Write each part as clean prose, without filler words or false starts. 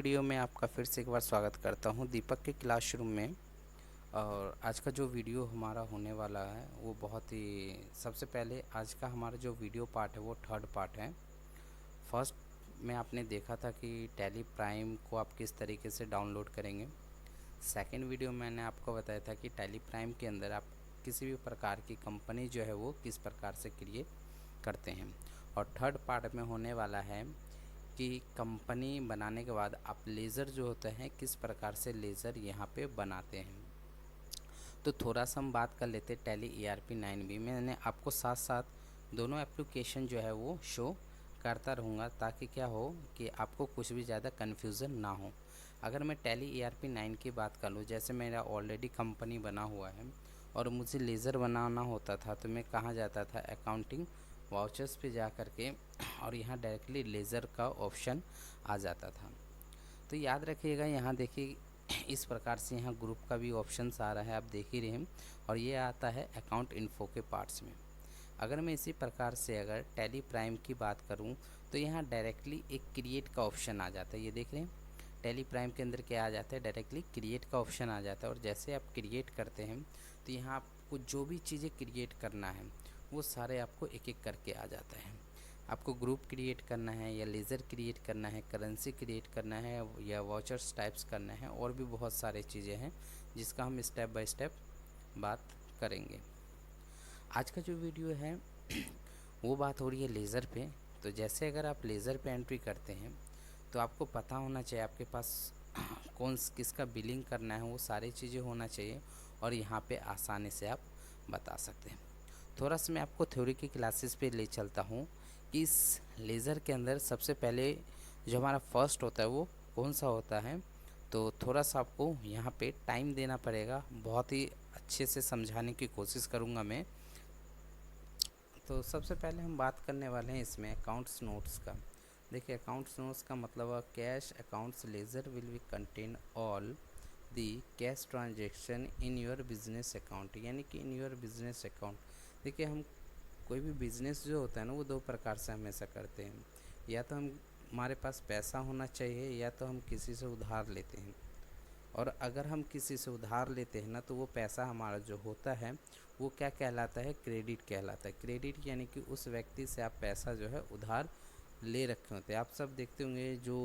Video में आपका फिर से एक बार स्वागत करता हूं दीपक के क्लासरूम में। और आज का जो वीडियो हमारा होने वाला है वो बहुत ही सबसे पहले आज का हमारा जो वीडियो पार्ट है वो थर्ड पार्ट है। फर्स्ट में आपने देखा था कि टैली प्राइम को आप किस तरीके से डाउनलोड करेंगे। सेकंड वीडियो मैंने आपको बताया था कि टैली प्राइम के अंदर आप किसी भी प्रकार की कंपनी जो है वो किस प्रकार से क्रिएट करते हैं। और थर्ड पार्ट में होने वाला है कि कंपनी बनाने के बाद आप लेज़र जो होते हैं किस प्रकार से लेज़र यहाँ पे बनाते हैं। तो थोड़ा सा हम बात कर लेते हैं टैली ERP9 भी। मैंने आपको साथ साथ दोनों एप्लीकेशन जो है वो शो करता रहूँगा ताकि क्या हो कि आपको कुछ भी ज़्यादा कन्फ्यूज़न ना हो। अगर मैं टैली ERP9 की बात कर लूँ, जैसे मेरा ऑलरेडी कंपनी बना हुआ है और मुझे लेज़र बनाना होता था तो मैं कहाँ जाता था, अकाउंटिंग वाउचर्स पे जा कर के, और यहाँ डायरेक्टली लेज़र का ऑप्शन आ जाता था। तो याद रखिएगा, यहाँ देखिए इस प्रकार से यहाँ ग्रुप का भी ऑप्शन आ रहा है, आप देख ही रहे हैं, और ये आता है अकाउंट इन्फो के पार्ट्स में। अगर मैं इसी प्रकार से अगर टैली प्राइम की बात करूँ तो यहाँ डायरेक्टली एक क्रिएट का ऑप्शन आ जाता है। ये देख रहे हैं टैली प्राइम के अंदर क्या आ जाता है, डायरेक्टली क्रिएट का ऑप्शन आ जाता है। और जैसे आप क्रिएट करते हैं तो यहाँ आपको जो भी चीज़ें क्रिएट करना है वो सारे आपको एक एक करके आ जाता है। आपको ग्रुप क्रिएट करना है या लेज़र क्रिएट करना है, करेंसी क्रिएट करना है या वाउचर्स टाइप्स करना है, और भी बहुत सारे चीज़ें हैं जिसका हम स्टेप बाय स्टेप बात करेंगे। आज का जो वीडियो है वो बात हो रही है लेज़र पे। तो जैसे अगर आप लेज़र पे एंट्री करते हैं तो आपको पता होना चाहिए आपके पास कौन किसका बिलिंग करना है, वो सारी चीज़ें होना चाहिए, और यहाँ पे आसानी से आप बता सकते हैं। थोड़ा सा मैं आपको थ्योरी की क्लासेस पे ले चलता हूँ कि इस लेज़र के अंदर सबसे पहले जो हमारा फर्स्ट होता है वो कौन सा होता है। तो थोड़ा सा आपको यहाँ पे टाइम देना पड़ेगा, बहुत ही अच्छे से समझाने की कोशिश करूँगा मैं। तो सबसे पहले हम बात करने वाले हैं इसमें अकाउंट्स नोट्स का। देखिए अकाउंट्स नोट्स का मतलब है cash accounts laser will be contain all the cash transaction in your business account, यानी कि इन योर बिजनेस अकाउंट। देखिए हम कोई भी बिज़नेस जो होता है ना वो दो प्रकार से हमेशा करते हैं, या तो हम हमारे पास पैसा होना चाहिए या तो हम किसी से उधार लेते हैं। और अगर हम किसी से उधार लेते हैं ना तो वो पैसा हमारा जो होता है वो क्या कहलाता है, क्रेडिट कहलाता है। क्रेडिट यानी कि उस व्यक्ति से आप पैसा जो है उधार ले रखे होते हैं। आप सब देखते होंगे जो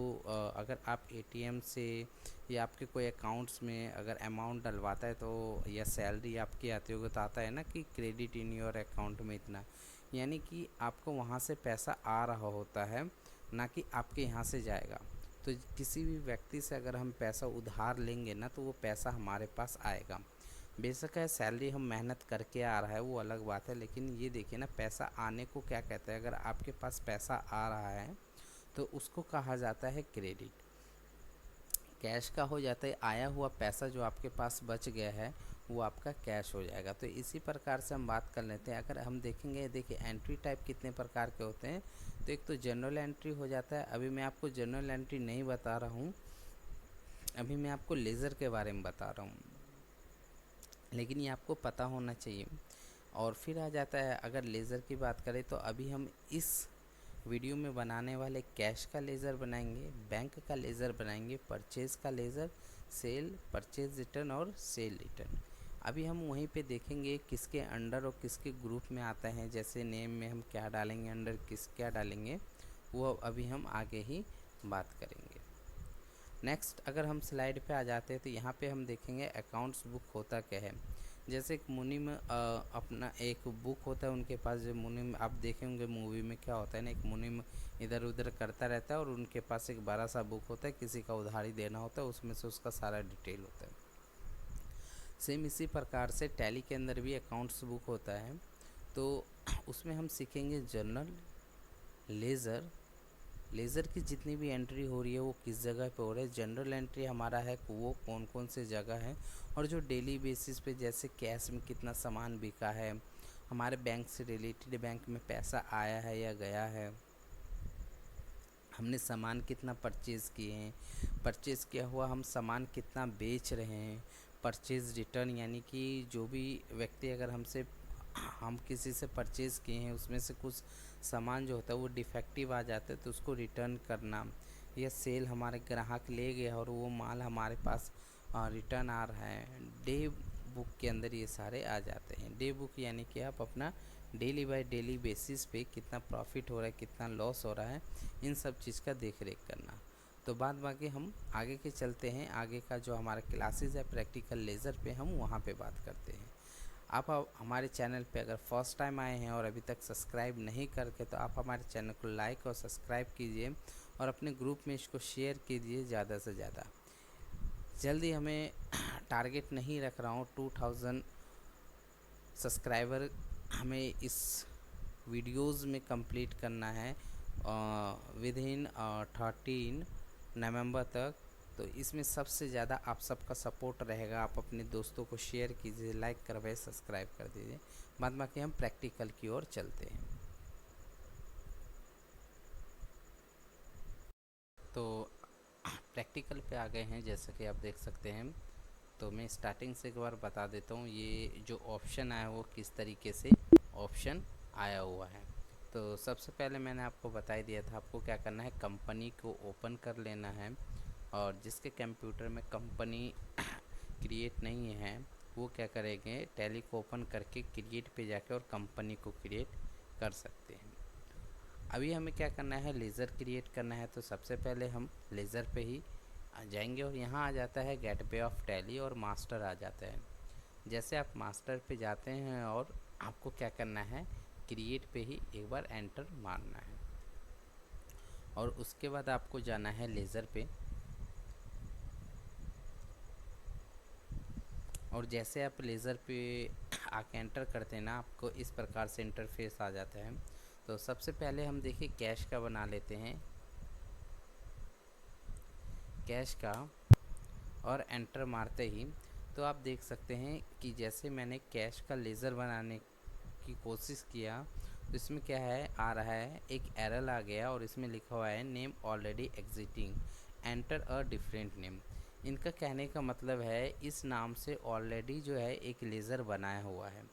अगर आप ATM से या आपके कोई अकाउंट्स में अगर अमाउंट डलवाता है तो या सैलरी आपकी आती होगी तो आता है ना कि क्रेडिट इन योर अकाउंट में इतना, यानी कि आपको वहाँ से पैसा आ रहा होता है, ना कि आपके यहाँ से जाएगा। तो किसी भी व्यक्ति से अगर हम पैसा उधार लेंगे ना तो वो पैसा हमारे पास आएगा। बेशक है सैलरी हम मेहनत करके आ रहा है वो अलग बात है, लेकिन ये देखिए ना पैसा आने को क्या कहते हैं। अगर आपके पास पैसा आ रहा है तो उसको कहा जाता है क्रेडिट। कैश का हो जाता है आया हुआ पैसा जो आपके पास बच गया है वो आपका कैश हो जाएगा। तो इसी प्रकार से हम बात कर लेते हैं। अगर हम देखेंगे, देखिए एंट्री टाइप कितने प्रकार के होते हैं। तो एक तो जनरल एंट्री हो जाता है। अभी मैं आपको जनरल एंट्री नहीं बता रहा हूँ, अभी मैं आपको लेज़र के बारे में बता रहा हूँ, लेकिन ये आपको पता होना चाहिए। और फिर आ जाता है, अगर लेज़र की बात करें तो अभी हम इस वीडियो में बनाने वाले कैश का लेज़र बनाएंगे, बैंक का लेज़र बनाएंगे, परचेज़ का लेज़र, सेल, परचेज़ रिटर्न और सेल रिटर्न। अभी हम वहीं पे देखेंगे किसके अंडर और किसके ग्रुप में आता है, जैसे नेम में हम क्या डालेंगे, अंडर किस क्या डालेंगे, वो अभी हम आगे ही बात करेंगे। नेक्स्ट अगर हम स्लाइड पे आ जाते हैं तो यहाँ पे हम देखेंगे अकाउंट्स बुक होता क्या है। जैसे एक मुनीम अपना एक बुक होता है उनके पास, जो मुनीम आप देखे होंगे मूवी में क्या होता है ना, एक मुनीम इधर उधर करता रहता है और उनके पास एक बड़ा सा बुक होता है, किसी का उधारी देना होता है, उसमें से उसका सारा डिटेल होता है। सेम इसी प्रकार से टैली के अंदर भी अकाउंट्स बुक होता है। तो उसमें हम सीखेंगे जर्नल, लेज़र, लेज़र की जितनी भी एंट्री हो रही है वो किस जगह पे हो रहा है, जनरल एंट्री हमारा है वो कौन कौन से जगह है, और जो डेली बेसिस पे जैसे कैश में कितना सामान बिका है, हमारे बैंक से रिलेटेड बैंक में पैसा आया है या गया है, हमने सामान कितना परचेज़ किए हैं, परचेज़ किया हुआ हम सामान कितना बेच रहे हैं, परचेज़ रिटर्न यानी कि जो भी व्यक्ति अगर हम किसी से परचेज़ किए हैं उसमें से कुछ सामान जो होता है वो डिफेक्टिव आ जाता है तो उसको रिटर्न करना, या सेल हमारे ग्राहक ले गया और वो माल हमारे पास रिटर्न आ रहा है, डे बुक के अंदर ये सारे आ जाते हैं। डे बुक यानी कि आप अपना डेली बाय डेली बेसिस पे कितना प्रॉफिट हो रहा है, कितना लॉस हो रहा है, इन सब चीज़ का देख रेख करना। तो बाद बाकी हम आगे के चलते हैं, आगे का जो हमारा क्लासेस है प्रैक्टिकल लेज़र पे, हम वहाँ पे बात करते हैं। आप हमारे चैनल पे अगर फर्स्ट टाइम आए हैं और अभी तक सब्सक्राइब नहीं करके, तो आप हमारे चैनल को लाइक और सब्सक्राइब कीजिए और अपने ग्रुप में इसको शेयर कीजिए ज़्यादा से ज़्यादा। जल्दी हमें टारगेट नहीं रख रहा हूँ, 2000 सब्सक्राइबर हमें इस वीडियोज़ में कंप्लीट करना है विद इन 13 नवंबर तक। तो इसमें सबसे ज़्यादा आप सबका सपोर्ट रहेगा। आप अपने दोस्तों को शेयर कीजिए, लाइक करवाइए, सब्सक्राइब कर दीजिए। बाद बाकी हम प्रैक्टिकल की ओर चलते हैं। तो प्रैक्टिकल पे आ गए हैं, जैसा कि आप देख सकते हैं। तो मैं स्टार्टिंग से एक बार बता देता हूँ, ये जो ऑप्शन आया वो किस तरीके से ऑप्शन आया हुआ है। तो सबसे पहले मैंने आपको बता ही दिया था, आपको क्या करना है, कंपनी को ओपन कर लेना है। और जिसके कंप्यूटर में कंपनी क्रिएट नहीं है, वो क्या करेंगे, टैली को ओपन करके क्रिएट पे जाके और कंपनी को क्रिएट कर सकते हैं। अभी हमें क्या करना है, लेज़र क्रिएट करना है। तो सबसे पहले हम लेज़र पे ही आ जाएंगे और यहाँ आ जाता है गेटवे ऑफ टैली और मास्टर आ जाता है। जैसे आप मास्टर पे जाते हैं और आपको क्या करना है, क्रिएट पे ही एक बार एंटर मारना है और उसके बाद आपको जाना है लेज़र पे। और जैसे आप लेज़र पे आके एंटर करते हैं ना, आपको इस प्रकार से इंटरफेस आ जाता है। तो सबसे पहले हम देखिए कैश का बना लेते हैं, कैश का, और एंटर मारते ही तो आप देख सकते हैं कि जैसे मैंने कैश का लेज़र बनाने की कोशिश किया, तो इसमें क्या है आ रहा है, एक एरर आ गया और इसमें लिखा हुआ है name already exiting, enter a different name. इनका कहने का मतलब है इस नाम से ऑलरेडी जो है एक लेज़र बनाया हुआ है।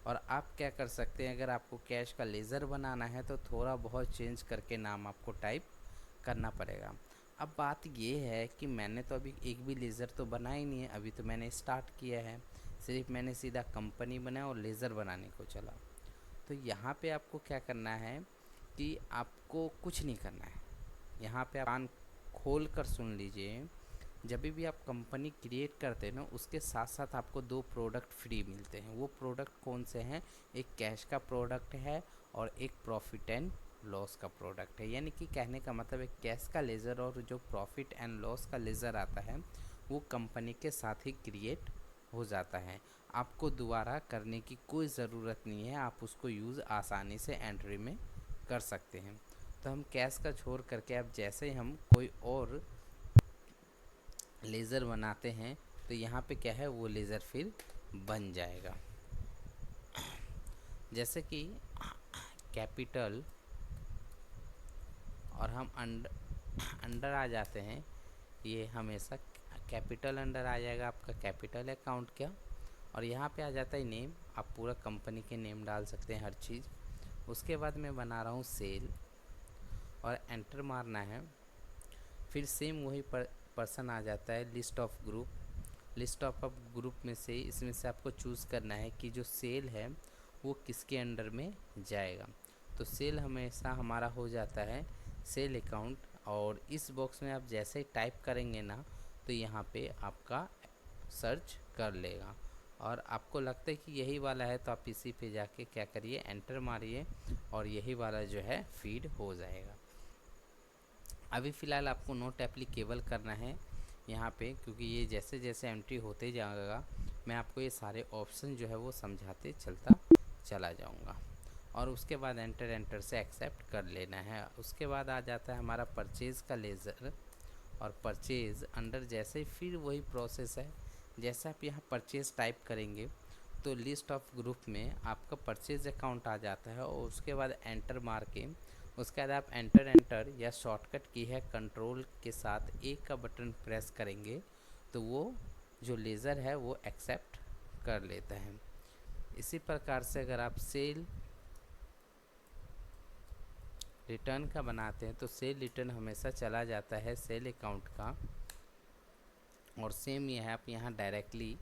और आप क्या कर सकते हैं, अगर आपको कैश का लेज़र बनाना है तो थोड़ा बहुत चेंज करके नाम आपको टाइप करना पड़ेगा। अब बात ये है कि मैंने तो अभी एक भी लेज़र तो बना ही नहीं है, अभी तो मैंने स्टार्ट किया है, सिर्फ मैंने सीधा कंपनी बनाया और लेज़र बनाने को चला। तो यहाँ पे आपको क्या करना है कि आपको कुछ नहीं करना है। यहाँ पे आप कान खोल कर सुन लीजिए, जब भी आप कंपनी क्रिएट करते हैं ना, उसके साथ साथ आपको 2 प्रोडक्ट फ्री मिलते हैं। वो प्रोडक्ट कौन से हैं, एक कैश का प्रोडक्ट है और एक प्रॉफिट एंड लॉस का प्रोडक्ट है। यानी कि कहने का मतलब है कैश का लेज़र और जो प्रॉफिट एंड लॉस का लेज़र आता है वो कंपनी के साथ ही क्रिएट हो जाता है। आपको दोबारा करने की कोई ज़रूरत नहीं है, आप उसको यूज़ आसानी से एंट्री में कर सकते हैं। तो हम कैश का छोड़ करके अब जैसे हम कोई और लेज़र बनाते हैं तो यहाँ पे क्या है, वो लेज़र फिर बन जाएगा। जैसे कि कैपिटल, और हम अंडर आ जाते हैं, ये हमेशा कैपिटल अंडर आ जाएगा आपका कैपिटल अकाउंट क्या, और यहाँ पे आ जाता है नेम। आप पूरा कंपनी के नेम डाल सकते हैं, हर चीज़। उसके बाद मैं बना रहा हूँ सेल और एंटर मारना है। फिर सेम वही पर्सन आ जाता है, list of group. List of group में से इसमें से आपको चूज़ करना है कि जो सेल है वो किसके अंडर में जाएगा। तो सेल हमेशा हमारा हो जाता है सेल अकाउंट। और इस बॉक्स में आप जैसे ही टाइप करेंगे ना, तो यहाँ पे आपका सर्च कर लेगा। और आपको लगता है कि यही वाला है, तो आप इसी पे जाके क्या करिए, एंटर मारिए और यही वाला जो है फीड हो जाएगा। अभी फ़िलहाल आपको नोट एप्लीकेबल करना है यहाँ पे, क्योंकि ये जैसे जैसे एंट्री होते जाएगा मैं आपको ये सारे ऑप्शन जो है वो समझाते चला जाऊँगा। और उसके बाद एंटर से एक्सेप्ट कर लेना है। उसके बाद आ जाता है हमारा परचेज़ का लेज़र, और परचेज़ अंडर जैसे ही फिर वही प्रोसेस है। जैसे आप यहाँ परचेज़ टाइप करेंगे तो लिस्ट ऑफ ग्रुप में आपका परचेज़ अकाउंट आ जाता है, और उसके बाद एंटर मार के उसके बाद आप एंटर या शॉर्टकट की है कंट्रोल के साथ एक का बटन प्रेस करेंगे तो वो जो लेज़र है वो एक्सेप्ट कर लेता है। इसी प्रकार से अगर आप सेल रिटर्न का बनाते हैं तो सेल रिटर्न हमेशा चला जाता है सेल अकाउंट का। और सेम ये है, आप यहाँ डायरेक्टली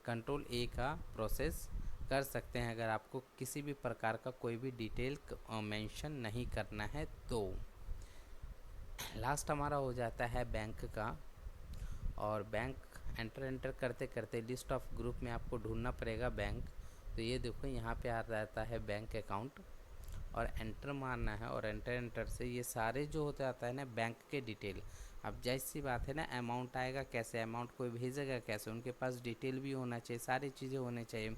कंट्रोल ए का प्रोसेस कर सकते हैं अगर आपको किसी भी प्रकार का कोई भी डिटेल मेंशन नहीं करना है तो। लास्ट हमारा हो जाता है बैंक का। और बैंक एंटर करते करते लिस्ट ऑफ ग्रुप में आपको ढूंढना पड़ेगा बैंक। तो ये देखो यहाँ पे आ जाता है बैंक अकाउंट और एंटर मारना है। और एंटर से ये सारे जो होते आता है ना बैंक के डिटेल। अब जैसी सी बात है ना, अमाउंट आएगा कैसे, अमाउंट कोई भेजेगा कैसे, उनके पास डिटेल भी होना चाहिए, सारी चीज़ें होनी चाहिए।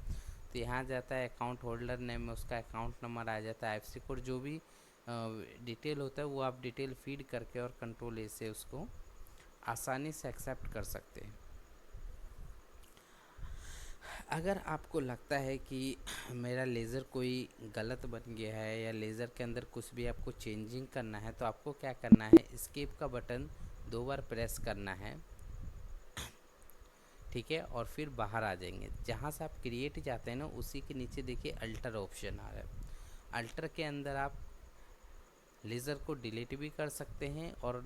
तो यहाँ जाता है अकाउंट होल्डर नेम में, उसका अकाउंट नंबर आ जाता है, IFSC कोड, जो भी डिटेल होता है वो आप डिटेल फीड करके और कंट्रोल ए से उसको आसानी से एक्सेप्ट कर सकते हैं। अगर आपको लगता है कि मेरा लेज़र कोई गलत बन गया है या लेज़र के अंदर कुछ भी आपको चेंजिंग करना है तो आपको क्या करना है, एस्केप का बटन 2 बार प्रेस करना है, ठीक है। और फिर बाहर आ जाएंगे। जहाँ से आप क्रिएट जाते हैं ना उसी के नीचे देखिए अल्टर ऑप्शन आ रहा है। अल्टर के अंदर आप लेज़र को डिलीट भी कर सकते हैं और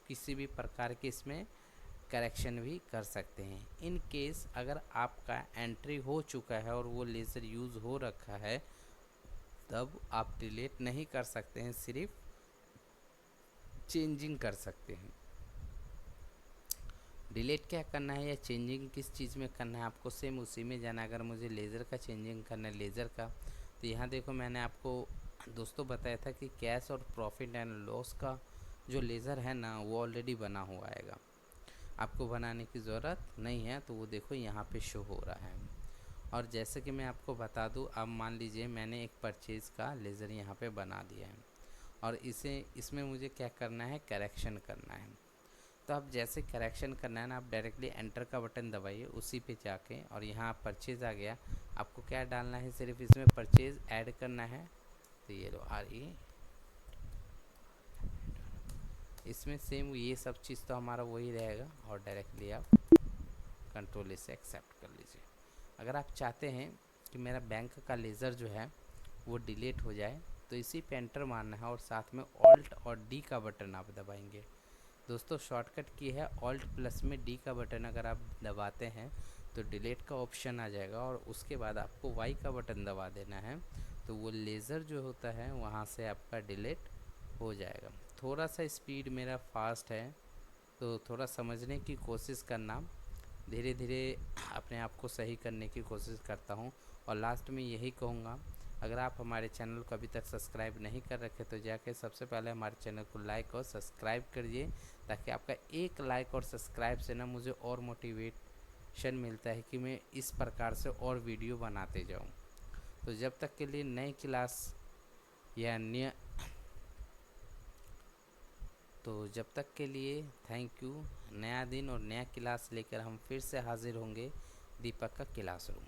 किसी भी प्रकार के इसमें करेक्शन भी कर सकते हैं। इन केस अगर आपका एंट्री हो चुका है और वो लेज़र यूज़ हो रखा है तब आप डिलीट नहीं कर सकते हैं, सिर्फ चेंजिंग कर सकते हैं। डिलीट क्या करना है या चेंजिंग किस चीज़ में करना है आपको सेम उसी में जाना। अगर मुझे लेज़र का चेंजिंग करना है लेज़र का, तो यहाँ देखो मैंने आपको दोस्तों बताया था कि कैश और प्रॉफिट एंड लॉस का जो लेज़र है ना वो ऑलरेडी बना हुआ आएगा, आपको बनाने की ज़रूरत नहीं है। तो वो देखो यहाँ पे शो हो रहा है। और जैसे कि मैं आपको बता दूँ, अब मान लीजिए मैंने एक परचेज़ का लेज़र यहाँ पे बना दिया है और इसमें मुझे क्या करना है, करेक्शन करना है। तो अब जैसे करेक्शन करना है ना, आप डायरेक्टली एंटर का बटन दबाइए उसी पे जाके, और यहाँ परचेज़ आ गया। आपको क्या डालना है, सिर्फ इसमें परचेज़ ऐड करना है। तो ये लो RE, इसमें सेम ये सब चीज़ तो हमारा वही रहेगा और डायरेक्टली आप कंट्रोल से एक्सेप्ट कर लीजिए। अगर आप चाहते हैं कि मेरा बैंक का लेज़र जो है वो डिलीट हो जाए तो इसी पे एंटर मारना है और साथ में ऑल्ट और D का बटन आप दबाएंगे। दोस्तों शॉर्टकट की है ऑल्ट प्लस में D का बटन अगर आप दबाते हैं तो डिलीट का ऑप्शन आ जाएगा और उसके बाद आपको Y का बटन दबा देना है। तो वो लेज़र जो होता है वहाँ से आपका डिलीट हो जाएगा। थोड़ा सा स्पीड मेरा फास्ट है तो थोड़ा समझने की कोशिश करना, धीरे धीरे अपने आप को सही करने की कोशिश करता हूँ। और लास्ट में यही कहूँगा, अगर आप हमारे चैनल को अभी तक सब्सक्राइब नहीं कर रखे तो जाके सबसे पहले हमारे चैनल को लाइक और सब्सक्राइब करिए, ताकि आपका एक लाइक और सब्सक्राइब से ना मुझे और मोटिवेशन मिलता है कि मैं इस प्रकार से और वीडियो बनाते जाऊँ। तो जब तक के लिए नई क्लास या जब तक के लिए थैंक यू। नया दिन और नया क्लास लेकर हम फिर से हाजिर होंगे दीपक का क्लासरूम।